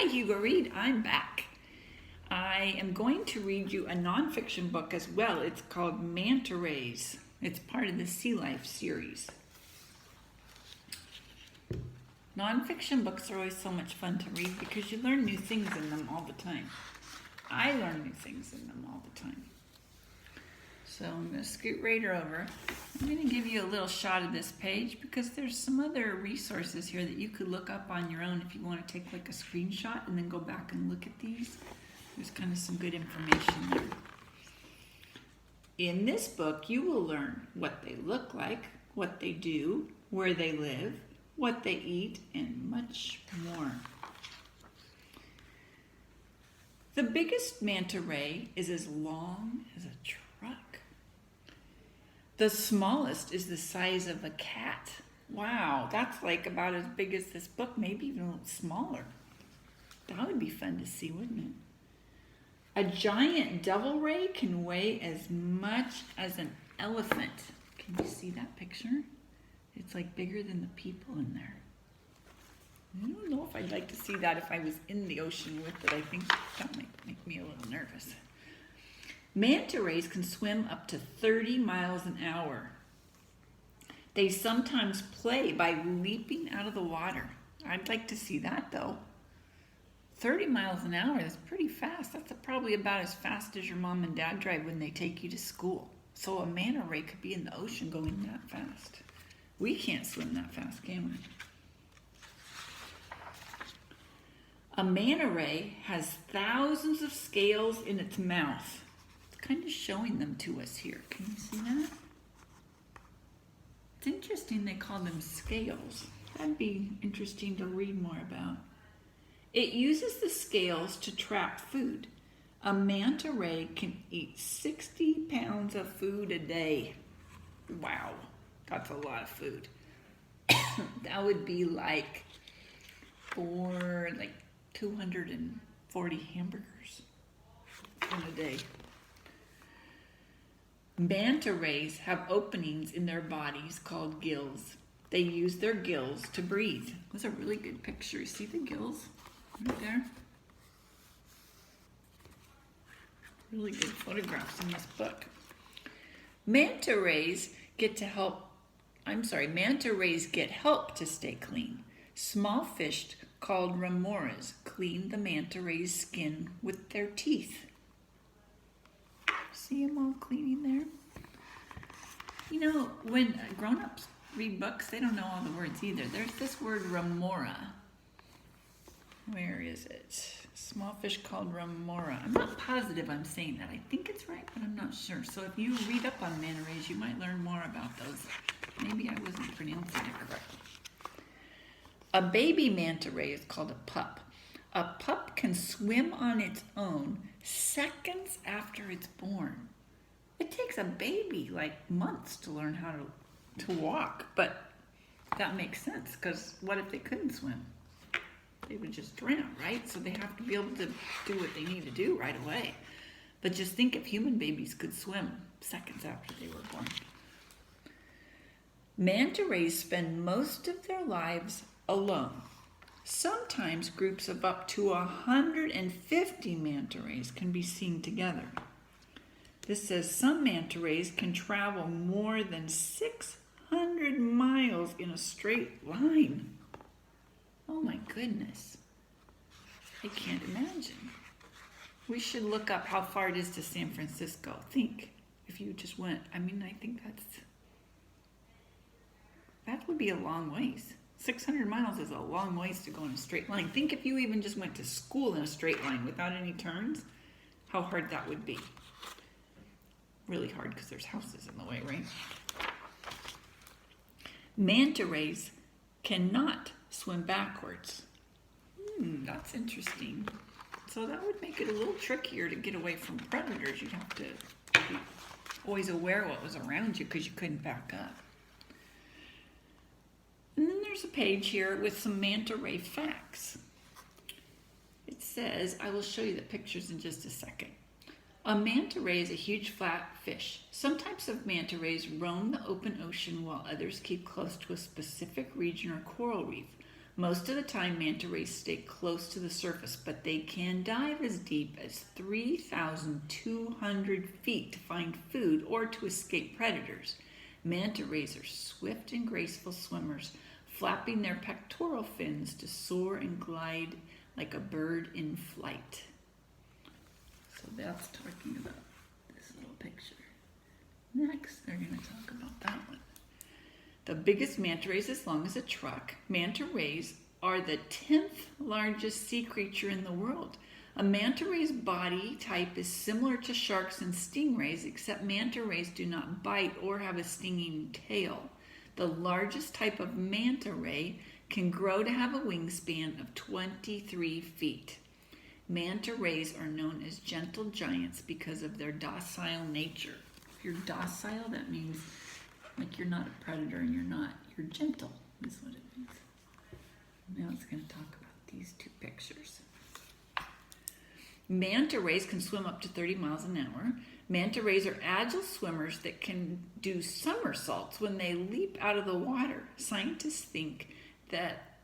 Hi, Hugo Reed. I'm back. I am going to read you a nonfiction book as well. It's called Manta Rays. It's part of the Sea Life series. Nonfiction books are always so much fun to read because you learn new things in them all the time. I learn new things in them all the time. So I'm going to scoot right over. I'm going to give you a little shot of this page because there's some other resources here that you could look up on your own if you want to take like a screenshot and then go back and look at these. There's kind of some good information there. In this book, you will learn what they look like, what they do, where they live, what they eat, and much more. The biggest manta ray is as long as a truck. The smallest is the size of a cat. Wow, that's like about as big as this book, maybe even a little smaller. That would be fun to see, wouldn't it? A giant devil ray can weigh as much as an elephant. Can you see that picture? It's like bigger than the people in there. I don't know if I'd like to see that if I was in the ocean with it. I think that might make me a little nervous. Manta rays can swim up to 30 miles an hour. They sometimes play by leaping out of the water. I'd like to see that though. 30 miles an hour is pretty fast. That's probably about as fast as your mom and dad drive when they take you to school. So a manta ray could be in the ocean going that fast. We can't swim that fast, can we? A manta ray has thousands of scales in its mouth. It's kind of showing them to us here. Can you see that? It's interesting they call them scales. That'd be interesting to read more about. It uses the scales to trap food. A manta ray can eat 60 pounds of food a day. Wow, that's a lot of food. That would be like 240 hamburgers in a day. Manta rays have openings in their bodies called gills. They use their gills to breathe. Those are really good pictures. See the gills right there? Really good photographs in this book. Manta rays get help to stay clean. Small fish called remoras clean the manta ray's skin with their teeth. See them all cleaning there? You know, when grown-ups read books, they don't know all the words either. There's this word remora. Where is it? Small fish called remora. I'm not positive I'm saying that. I think it's right, but I'm not sure. So if you read up on manta rays, you might learn more about those. Maybe I wasn't pronouncing it correctly. A baby manta ray is called a pup. A pup can swim on its own seconds after it's born. It takes a baby like months to learn how to walk, but that makes sense because what if they couldn't swim? They would just drown, right? So they have to be able to do what they need to do right away. But just think if human babies could swim seconds after they were born. Manta rays spend most of their lives alone. Sometimes groups of up to 150 manta rays can be seen together. This says some manta rays can travel more than 600 miles in a straight line. Oh my goodness. I can't imagine. We should look up how far it is to San Francisco. Think if you just went. I mean, I think that would be a long ways. 600 miles is a long ways to go in a straight line. Think if you even just went to school in a straight line without any turns, how hard that would be. Really hard because there's houses in the way, right? Manta rays cannot swim backwards. That's interesting. So that would make it a little trickier to get away from predators. You'd have to be always aware of what was around you because you couldn't back up. And then there's a page here with some manta ray facts. It says, I will show you the pictures in just a second. A manta ray is a huge flat fish. Some types of manta rays roam the open ocean while others keep close to a specific region or coral reef. Most of the time, manta rays stay close to the surface, but they can dive as deep as 3,200 feet to find food or to escape predators. Manta rays are swift and graceful swimmers, flapping their pectoral fins to soar and glide like a bird in flight. So that's talking about this little picture. Next, they're going to talk about that one. The biggest manta ray is as long as a truck. Manta rays are the 10th largest sea creature in the world. A manta ray's body type is similar to sharks and stingrays, except manta rays do not bite or have a stinging tail. The largest type of manta ray can grow to have a wingspan of 23 feet. Manta rays are known as gentle giants because of their docile nature. If you're docile, that means like you're not a predator and you're gentle, is what it means. Now it's going to talk about these two pictures. Manta rays can swim up to 30 miles an hour. Manta rays are agile swimmers that can do somersaults when they leap out of the water. Scientists think that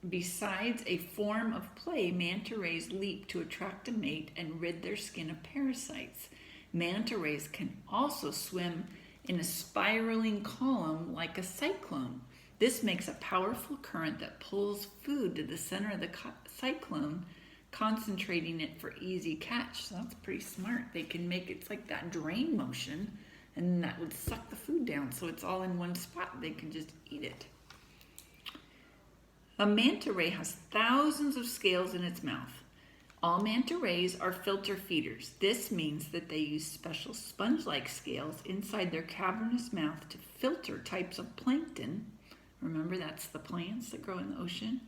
besides a form of play, manta rays leap to attract a mate and rid their skin of parasites. Manta rays can also swim in a spiraling column like a cyclone. This makes a powerful current that pulls food to the center of the cyclone, concentrating it for easy catch. So that's pretty smart. They can make it's like that drain motion, and that would suck the food down so it's all in one spot. They can just eat it. A manta ray has thousands of scales in its mouth. All manta rays are filter feeders. This means that they use special sponge-like scales inside their cavernous mouth to filter types of plankton. Remember, that's the plants that grow in the ocean.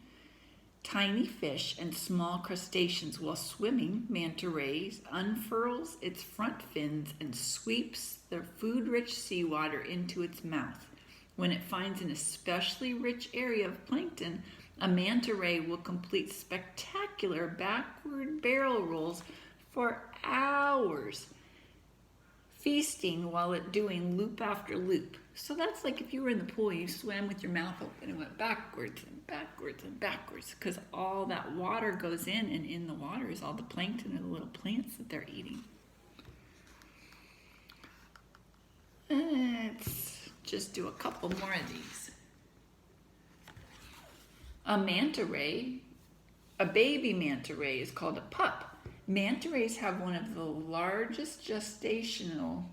Tiny fish and small crustaceans. While swimming, manta rays unfurls its front fins and sweeps the food-rich seawater into its mouth. When it finds an especially rich area of plankton, a manta ray will complete spectacular backward barrel rolls for hours, feasting while it doing loop after loop. So that's like if you were in the pool, you swam with your mouth open and went backwards and backwards and backwards, because all that water goes in, and in the water is all the plankton and the little plants that they're eating. Let's just do a couple more of these. A manta ray, a baby manta ray, is called a pup. Manta rays have one of the largest gestations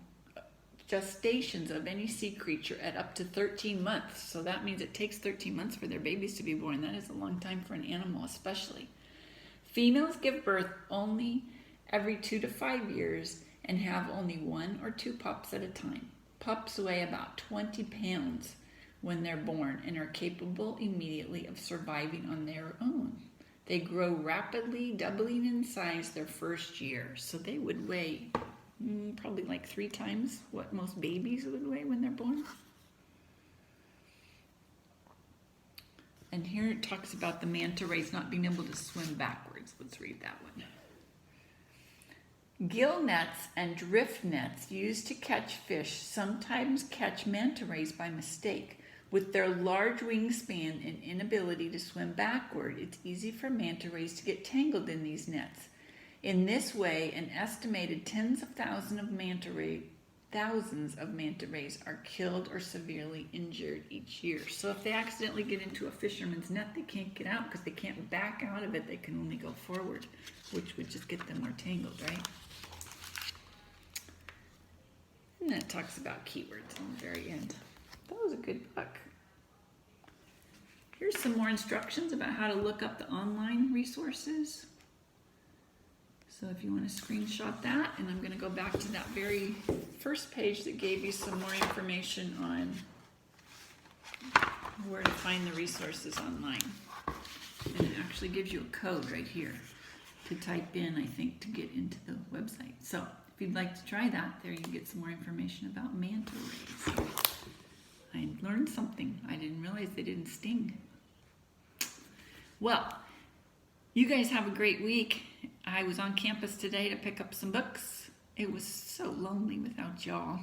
of any sea creature at up to 13 months. So that means it takes 13 months for their babies to be born. That is a long time for an animal, especially. Females give birth only every 2 to 5 years and have only 1 or 2 pups at a time. Pups weigh about 20 pounds when they're born and are capable immediately of surviving on their own. They grow rapidly, doubling in size their first year. So they would weigh probably like 3 times what most babies would weigh when they're born. And here it talks about the manta rays not being able to swim backwards. Let's read that one. Gill nets and drift nets used to catch fish sometimes catch manta rays by mistake. With their large wingspan and inability to swim backward, it's easy for manta rays to get tangled in these nets. In this way, an estimated thousands of manta rays are killed or severely injured each year. So if they accidentally get into a fisherman's net, they can't get out because they can't back out of it. They can only go forward, which would just get them more tangled, right? And then it talks about keywords on the very end. That was a good book. Here's some more instructions about how to look up the online resources. So if you want to screenshot that, and I'm going to go back to that very first page that gave you some more information on where to find the resources online. And it actually gives you a code right here to type in, I think, to get into the website. So if you'd like to try that, there you get some more information about manta rays. I learned something. I didn't realize they didn't sting. Well, you guys have a great week. I was on campus today to pick up some books. It was so lonely without y'all.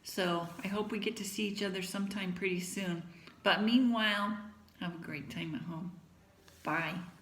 So I hope we get to see each other sometime pretty soon. But meanwhile, have a great time at home. Bye.